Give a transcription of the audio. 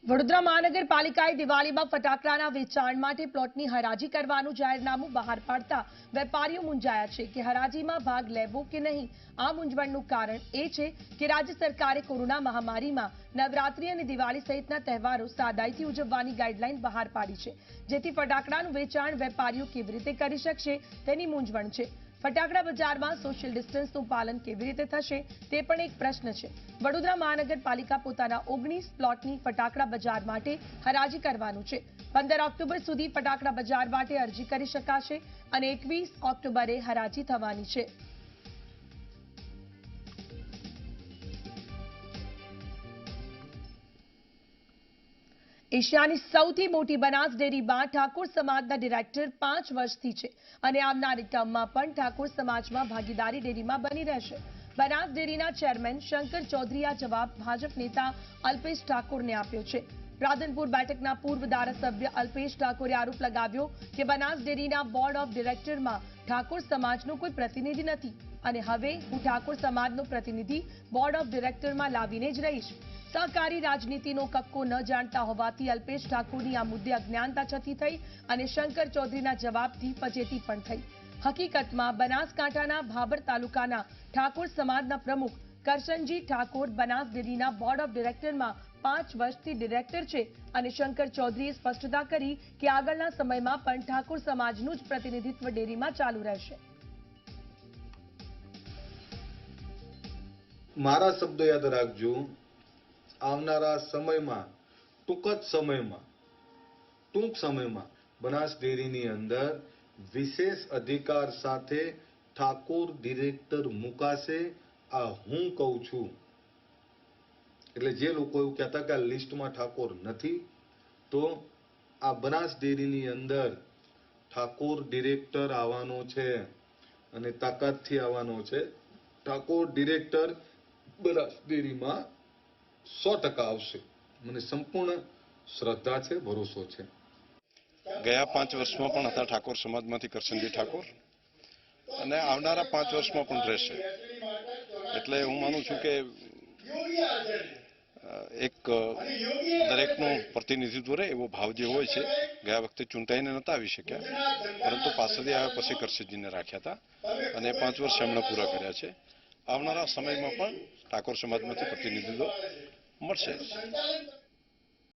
વડોદરા મહાનગરપાલિકાએ દિવાળીમાં ફટાકડાના વેચાણ માટે પ્લોટની હરાજી કરવાનું જાહેરનામું બહાર પાડતા વેપારીઓ મૂંઝાયા છે કે હરાજીમાં ભાગ લેવો કે નહીં। આ મૂંઝવણનું કારણ એ છે કે રાજ્ય સરકારે કોરોના મહામારીમાં નવરાત્રી અને દિવાળી સહિતના તહેવારો સાદાઈથી ઉજવવાની ગાઈડલાઈન બહાર પાડી છે, જેથી ફટાકડાનું વેચાણ વેપારીઓ કેવી રીતે કરી શકશે તેની મૂંઝવણ છે। ફટાકડા બજારમાં સોશિયલ ડિસ્ટન્સનું પાલન કેવી રીતે થશે તે પણ એક પ્રશ્ન છે। વડોદરા મહાનગરપાલિકા પોતાના 19 પ્લોટની ફટાકડા બજાર માટે હરાજી કરવાનું છે। 15 ઓક્ટોબર સુધી ફટાકડા બજાર માટે અરજી કરી શકાશે અને 21 ઓક્ટોબરે હરાજી થવાની છે। एशियानी सौथी मोटी बनास डेरी में ठाकुर समाजना डिरेक्टर 5 वर्षथी छे अने आवनारी टर्ममां पण ठाकुर समाजमां भागीदारी डेरीमां बनी रहेशे। बनास डेरीना चेरमेन शंकर चौधरी आ जवाब भाजप नेता अल्पेश ठाकुरने आप्यो छे। राधनपुर बैठकना पूर्व धारासभ्य अल्पेश ठाकुरे आरोप लगाव्यो के बनास डेरीना बोर्ड ऑफ डिरेक्टरमां ठाकुर समाजनो कोई प्रतिनिधि नथी अने हवे हूँ ठाकुर समाजनो प्रतिनिधि बोर्ड ऑफ डिरेक्टरमां लावीने ज रहीश। सहकारी राजनीतिनो कक्को न जाणता होवाथी अल्पेश ठाकुरनी आ मुद्दे अज्ञानता छती थई अने शंकर चौधरीना जवाबथी फजेती पण थई। हकीकतमां बनासकांठाना भाबर तालुकाना ठाकुर समाजना प्रमुख करशनजी ठाकुर बनास डेरीना बोर्ड ऑफ डिरेक्टरमां 5 वर्षथी डिरेक्टर छे अने शंकर चौधरीए स्पष्टता करी के आगळना समयमां पण ठाकुर समाजनुं ज प्रतिनिधित्व डेरीमां चालू रहेशे। मारा शब्दो याद राखजो, आवनारा समयमां टूंक समयमां बनास डेरीनी अंदर विशेष अधिकार साथे ठाकुर डिरेक्टर मुकाशे। आ हूँ कहूं छूं એટલે જે લોકો એવું કહેતા કે આ લિસ્ટમાં ઠાકોર નથી, તો આ બનાસ ડેરીની અંદર ઠાકોર ડિરેક્ટર આવવાનો છે અને તાકાતથી આવવાનો છે। ઠાકોર ડિરેક્ટર બનાસ ડેરીમાં 100% આવશે, મને સંપૂર્ણ શ્રદ્ધા છે, ભરોસો છે। ગયા 5 વર્ષમાં પણ હતા ઠાકોર સમાજમાંથી કરશનજી ઠાકોર અને આવનારા 5 વર્ષમાં પણ રહેશે। એટલે હું માનું છું કે એક દરેકનું પ્રતિનિધિત્વ રહે એવો ભાવ જે હોય છે, ગયા વખતે ચૂંટાઈને નહોતા આવી શક્યા, પરંતુ પાછળથી આવ્યા પછી કરશનજીને રાખ્યા હતા અને 5 વર્ષ એમણે પૂરા કર્યા છે। આવનારા સમયમાં પણ ઠાકોર સમાજમાંથી પ્રતિનિધિત્વ મળશે।